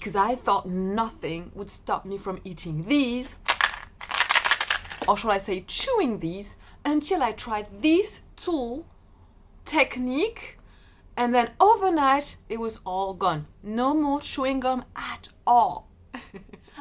because I thought nothing would stop me from eating these, or shall I say chewing these, until I tried this tool, technique, and then overnight it was all gone. No more chewing gum at all.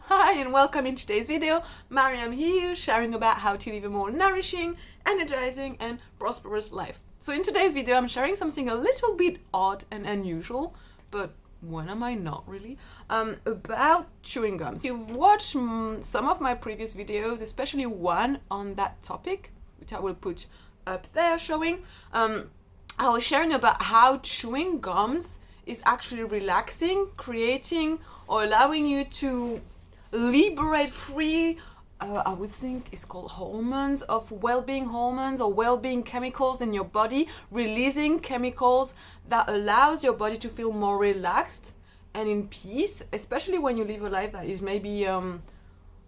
Hi and welcome in today's video. Maryam here, sharing about how to live a more nourishing, energizing and prosperous life. So in today's video I'm sharing something a little bit odd and unusual, but when am I not really? About chewing gums. You've watched some of my previous videos, especially one on that topic, which I will put up there showing. I was sharing about how chewing gums is actually relaxing, creating or allowing you to liberate free, I would think it's called hormones of well-being hormones or well-being chemicals in your body, releasing chemicals that allows your body to feel more relaxed and in peace, especially when you live a life that is maybe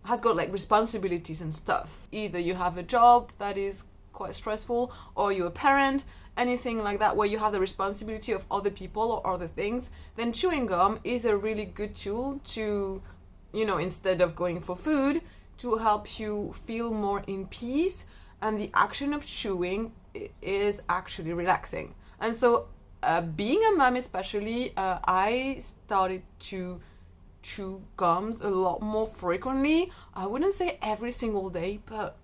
has got like responsibilities and stuff. Either you have a job that is quite stressful, or you're a parent, anything like that where you have the responsibility of other people or other things, then chewing gum is a really good tool to, you know, instead of going for food, to help you feel more in peace. And the action of chewing is actually relaxing. And so being a mom especially, I started to chew gums a lot more frequently. I wouldn't say every single day, but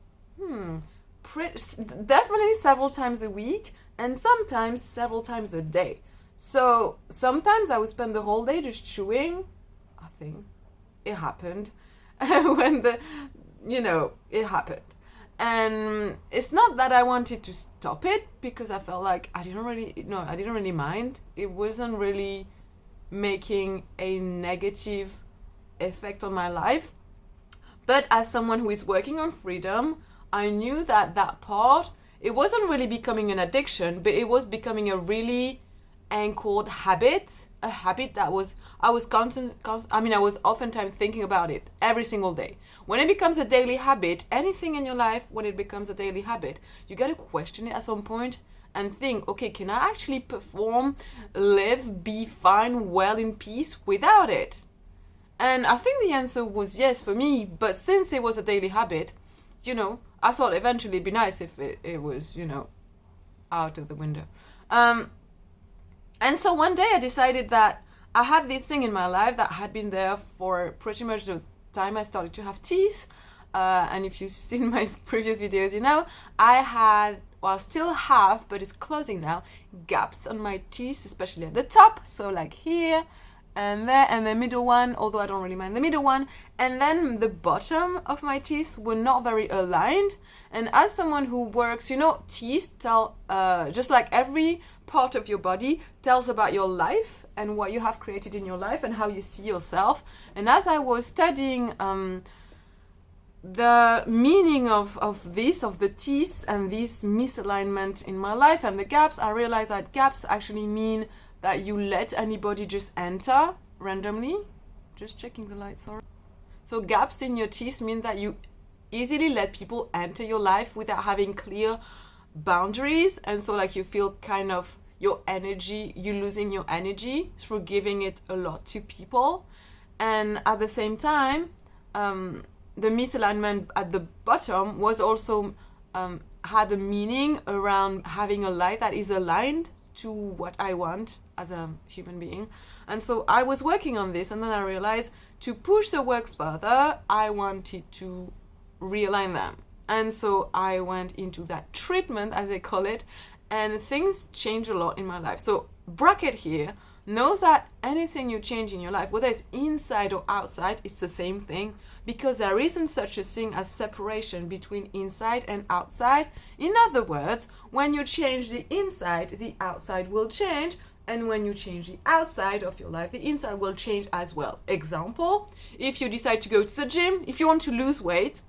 definitely several times a week, and sometimes several times a day. So sometimes I would spend the whole day just chewing. I think it happened when it happened. And it's not that I wanted to stop it, because I felt like I didn't really mind. It wasn't really making a negative effect on my life. But as someone who is working on freedom, I knew that part, it wasn't really becoming an addiction, but it was becoming a really anchored habit, a habit that I was oftentimes thinking about it every single day. When it becomes a daily habit, anything in your life, when it becomes a daily habit, you got to question it at some point and think, okay, can I actually perform, live, be fine, well, in peace without it? And I think the answer was yes for me, but since it was a daily habit, I thought eventually it'd be nice if it was, out of the window. And so one day I decided that I had this thing in my life that had been there for pretty much the time I started to have teeth. And if you've seen my previous videos, I still have, but it's closing now, gaps on my teeth, especially at the top. So like here and there, and the middle one, although I don't really mind the middle one. And then the bottom of my teeth were not very aligned. And as someone who works, teeth tell, just like every part of your body tells about your life and what you have created in your life and how you see yourself. And as I was studying the meaning of the teeth and this misalignment in my life and the gaps, I realized that gaps actually mean that you let anybody just enter randomly. Just checking the light, sorry. So gaps in your teeth mean that you easily let people enter your life without having clear boundaries. And so like you feel kind of you're losing your energy through giving it a lot to people. And at the same time, the misalignment at the bottom was also had a meaning around having a life that is aligned to what I want as a human being. And so I was working on this, and then I realized to push the work further, I wanted to realign them. And so I went into that treatment, as they call it, and things changed a lot in my life. So bracket here, know that anything you change in your life, whether it's inside or outside, it's the same thing, because there isn't such a thing as separation between inside and outside. In other words, when you change the inside, the outside will change. And when you change the outside of your life, the inside will change as well. Example, if you decide to go to the gym, if you want to lose weight,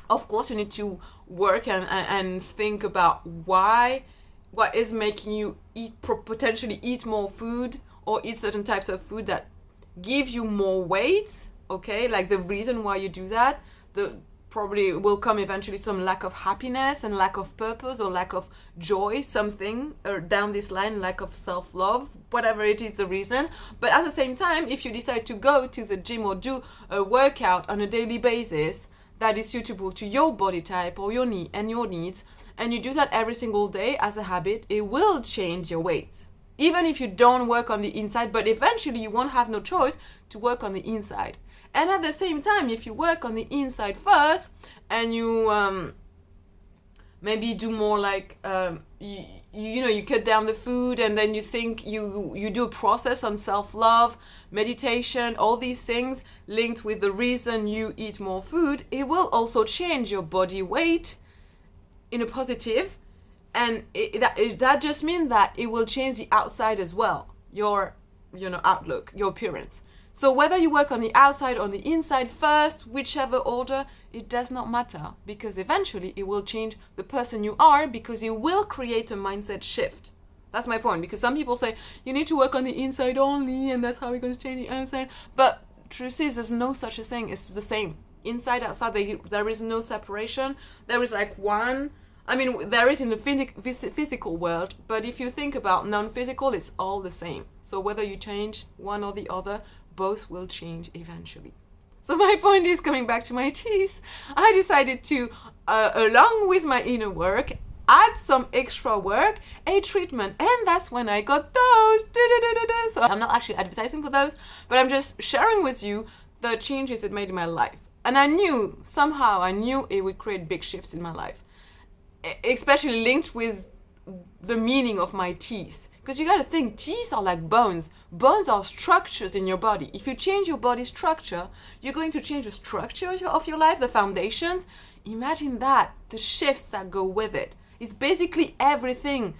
of course you need to work and think about what is making you potentially eat more food or eat certain types of food that give you more weight, okay? Like the reason why you do that, probably will come eventually some lack of happiness and lack of purpose or lack of joy, something or down this line, lack of self-love, whatever it is the reason. But at the same time, if you decide to go to the gym or do a workout on a daily basis that is suitable to your body type or your need and your needs, and you do that every single day as a habit, it will change your weight. Even if you don't work on the inside, but eventually you won't have no choice to work on the inside. And at the same time, if you work on the inside first and you maybe do more like, you cut down the food, and then you think you do a process on self-love, meditation, all these things linked with the reason you eat more food, it will also change your body weight in a positive. And that just means that it will change the outside as well, your outlook, your appearance. So whether you work on the outside or the inside first, whichever order, it does not matter, because eventually it will change the person you are, because it will create a mindset shift. That's my point, because some people say you need to work on the inside only and that's how we're going to change the outside. But truth is, there's no such a thing. It's the same. Inside, outside, there is no separation. There is like one. I mean, there is in the physical world, but if you think about non-physical, it's all the same. So whether you change one or the other, both will change eventually. So my point is, coming back to my teeth, I decided to, along with my inner work, add some extra work, a treatment, and that's when I got those. So I'm not actually advertising for those, but I'm just sharing with you the changes it made in my life. And I knew it would create big shifts in my life, especially linked with the meaning of my teeth. Because you got to think, teeth are like bones. Bones are structures in your body. If you change your body structure, you're going to change the structure of your life, the foundations. Imagine that, the shifts that go with it. It's basically everything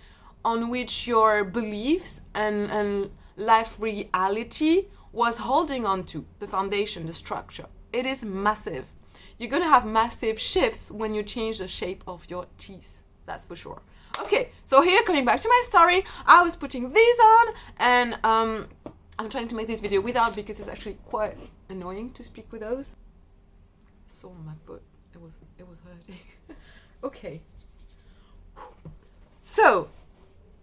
on which your beliefs and life reality was holding on to, the foundation, the structure. It is massive. You're going to have massive shifts when you change the shape of your teeth. That's for sure. Okay, so here, coming back to my story, I was putting these on, and I'm trying to make this video without, because it's actually quite annoying to speak with those. Sore on my foot. It was hurting. Okay. So,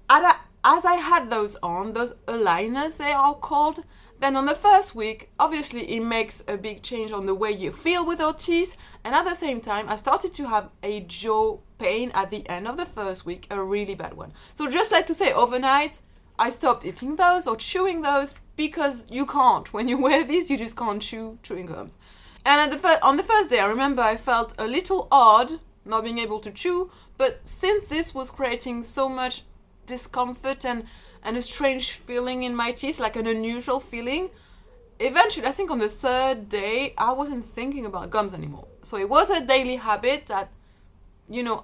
as I had those on, those aligners they are called, then on the first week, obviously it makes a big change on the way you feel with your teeth, and at the same time, I started to have a jaw pain at the end of the first week, a really bad one. So just like to say, overnight, I stopped eating those or chewing those, because you can't. When you wear these, you just can't chew chewing gums. And on the first day, I remember I felt a little odd not being able to chew, but since this was creating so much discomfort and a strange feeling in my teeth, like an unusual feeling, eventually, I think on the third day, I wasn't thinking about gums anymore. So it was a daily habit that,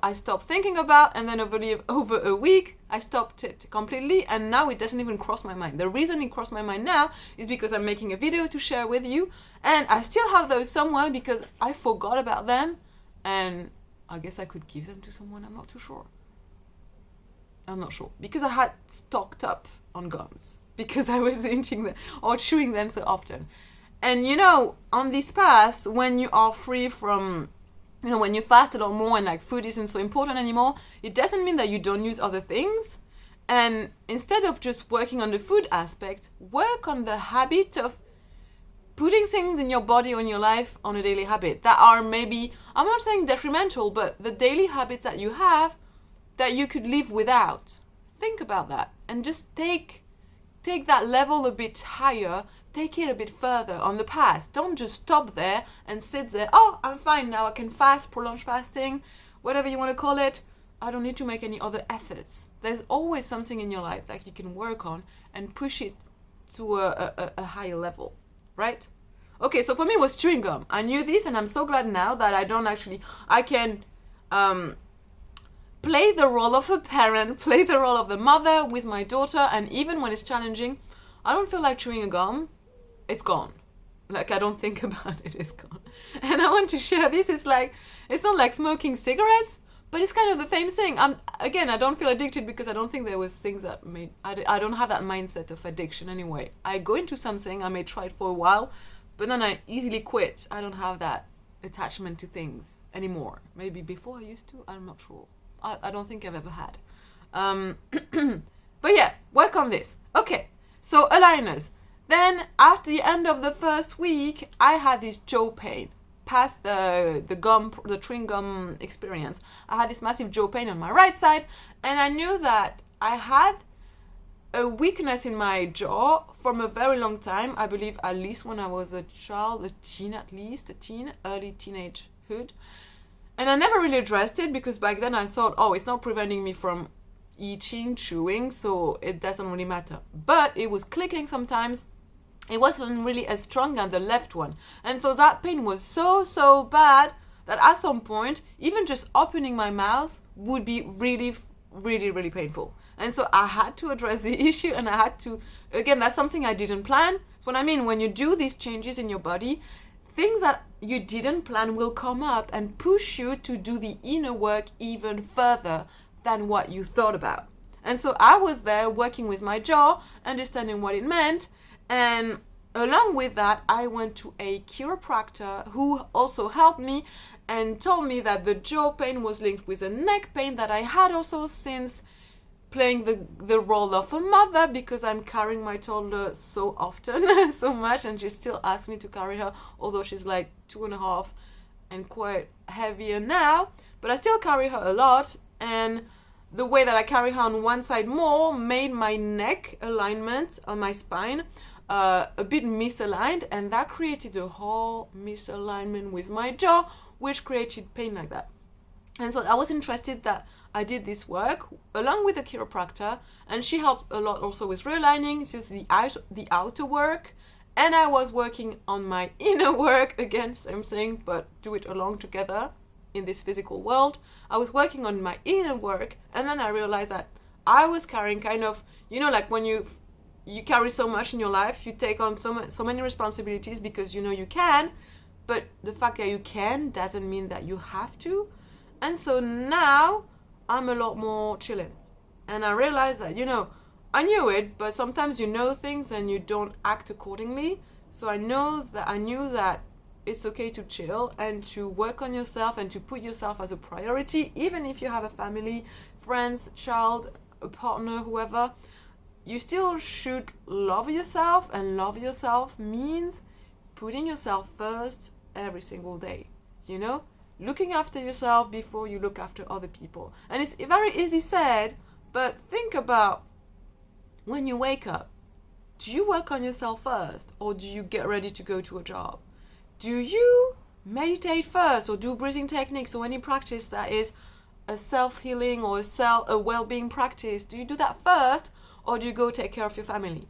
I stopped thinking about, and then over a week, I stopped it completely, and now it doesn't even cross my mind. The reason it crossed my mind now is because I'm making a video to share with you, and I still have those somewhere because I forgot about them, and I guess I could give them to someone. I'm not too sure. I'm not sure, because I had stocked up on gums because I was eating them or chewing them so often. And on this path, when you are free from, when you fast a lot more and like food isn't so important anymore, it doesn't mean that you don't use other things. And instead of just working on the food aspect, work on the habit of putting things in your body or in your life on a daily habit that are maybe, I'm not saying detrimental, but the daily habits that you have that you could live without. Think about that and just take that level a bit higher, take it a bit further on the path. Don't just stop there and sit there. Oh, I'm fine now. I can fast, prolonged fasting, whatever you want to call it. I don't need to make any other efforts. There's always something in your life that you can work on and push it to a higher level, right? Okay, so for me it was chewing gum. I knew this, and I'm so glad now that I can play the role of a parent, play the role of the mother with my daughter, and even when it's challenging, I don't feel like chewing a gum. It's gone. Like, I don't think about it, it's gone. And I want to share this. It's not like smoking cigarettes, but it's kind of the same thing. I don't feel addicted because I don't think there was things that made, I don't have that mindset of addiction anyway. I go into something, I may try it for a while, but then I easily quit. I don't have that attachment to things. anymore. Maybe before I used to, I'm not sure. I don't think I've ever had. But yeah, work on this. Okay, so aligners. Then after the end of the first week, I had this jaw pain. Past the chewing gum experience, I had this massive jaw pain on my right side, and I knew that I had a weakness in my jaw from a very long time. I believe at least when I was a child, early teenagehood. And I never really addressed it because back then I thought, oh, it's not preventing me from eating, chewing, so it doesn't really matter. But it was clicking sometimes. It wasn't really as strong as the left one. And so that pain was so bad that at some point, even just opening my mouth would be really, really, really painful. And so I had to address the issue, and I had to, again, that's something I didn't plan. So what I mean, when you do these changes in your body, things that you didn't plan will come up and push you to do the inner work even further than what you thought about. And so I was there working with my jaw, understanding what it meant. And along with that, I went to a chiropractor who also helped me and told me that the jaw pain was linked with a neck pain that I had also since playing the role of a mother, because I'm carrying my toddler so often, so much, and she still asks me to carry her, although she's like 2.5 and quite heavier now, but I still carry her a lot. And the way that I carry her on one side more made my neck alignment on my spine a bit misaligned, and that created a whole misalignment with my jaw, which created pain like that. And so I was interested that I did this work along with a chiropractor, and she helped a lot also with realigning, so the outer work, and I was working on my inner work, again, same thing, but do it along together in this physical world. I was working on my inner work, and then I realized that I was carrying kind of, like when you carry so much in your life, you take on so many responsibilities because you can, but the fact that you can doesn't mean that you have to. And so now I'm a lot more chilling, and I realized that I knew it, but sometimes things and you don't act accordingly. So I knew that it's okay to chill and to work on yourself and to put yourself as a priority, even if you have a family, friends, child, a partner, whoever. You still should love yourself, and love yourself means putting yourself first every single day, looking after yourself before you look after other people. And it's very easy said, but think about when you wake up. Do you work on yourself first, or do you get ready to go to a job? Do you meditate first, or do breathing techniques, or any practice that is a self-healing or a well-being practice? Do you do that first, or do you go take care of your family?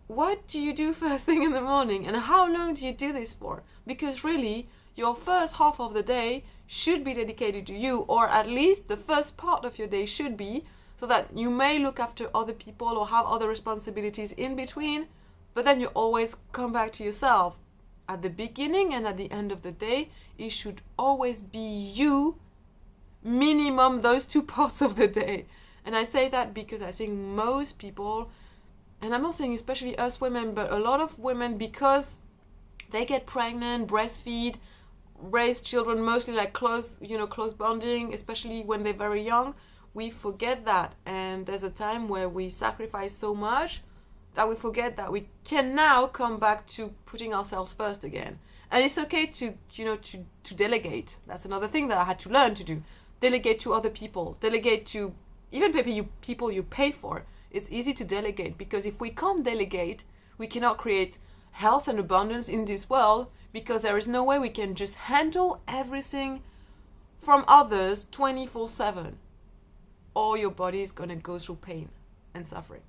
What do you do first thing in the morning, and how long do you do this for? Because really, your first half of the day should be dedicated to you, or at least the first part of your day should be, so that you may look after other people or have other responsibilities in between, but then you always come back to yourself. At the beginning and at the end of the day, it should always be you, minimum those 2 parts of the day. And I say that because I think most people, and I'm not saying especially us women, but a lot of women, because they get pregnant, breastfeed, raise children, mostly like close bonding, especially when they're very young, we forget that. And there's a time where we sacrifice so much that we forget that we can now come back to putting ourselves first again. And it's okay to delegate. That's another thing that I had to learn to do. Delegate to other people. Delegate to even people you pay for. It's easy to delegate, because if we can't delegate, we cannot create health and abundance in this world, because there is no way we can just handle everything from others 24/7. Or your body is going to go through pain and suffering.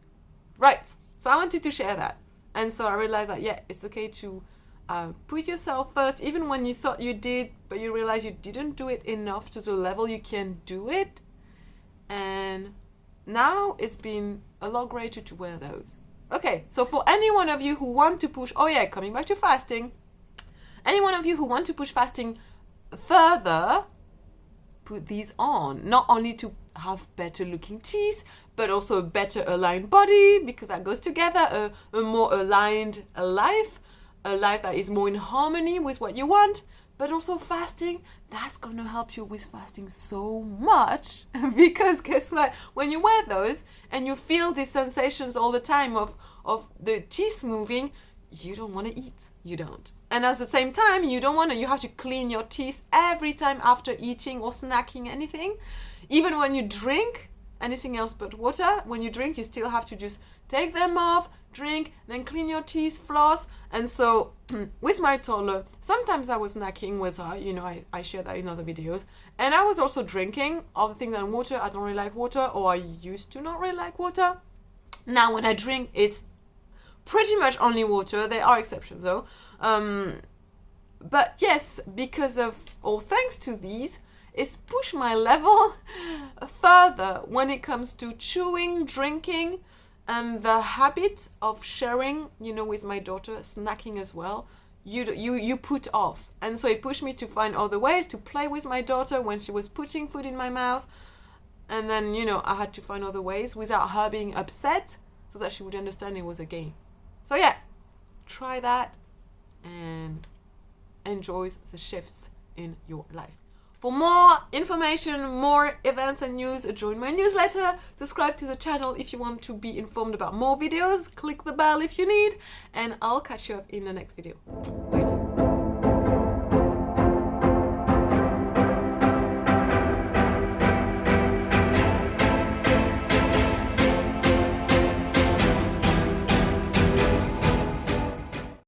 Right. So I wanted to share that. And so I realized that, it's okay to put yourself first, even when you thought you did, but you realize you didn't do it enough to the level you can do it. And now it's been a lot greater to wear those. Okay, so for any one of you who want to push, coming back to fasting, any one of you who want to push fasting further, put these on. Not only to have better looking teeth, but also a better aligned body, because that goes together, a more aligned life, a life that is more in harmony with what you want, but also fasting, that's gonna help you with fasting so much. Because guess what? When you wear those and you feel these sensations all the time of the teeth moving, you don't want to eat. You don't. And at the same time, you have to clean your teeth every time after eating or snacking anything. Even when you drink anything else but water, when you drink, you still have to just take them off, drink, then clean your teeth, floss. And so with my toddler, sometimes I was snacking with her, I shared that in other videos. And I was also drinking other things than water. I don't really like water, or I used to not really like water. Now when I drink, it's pretty much only water. There are exceptions though. But yes, because of, or thanks to these, it's pushed my level further when it comes to chewing, drinking, and the habit of sharing, with my daughter, snacking as well. You put off. And so it pushed me to find other ways to play with my daughter when she was putting food in my mouth. And then, I had to find other ways without her being upset, so that she would understand it was a game. So yeah, try that and enjoy the shifts in your life. For more information, more events and news, join my newsletter, subscribe to the channel if you want to be informed about more videos, click the bell if you need, and I'll catch you up in the next video. Bye.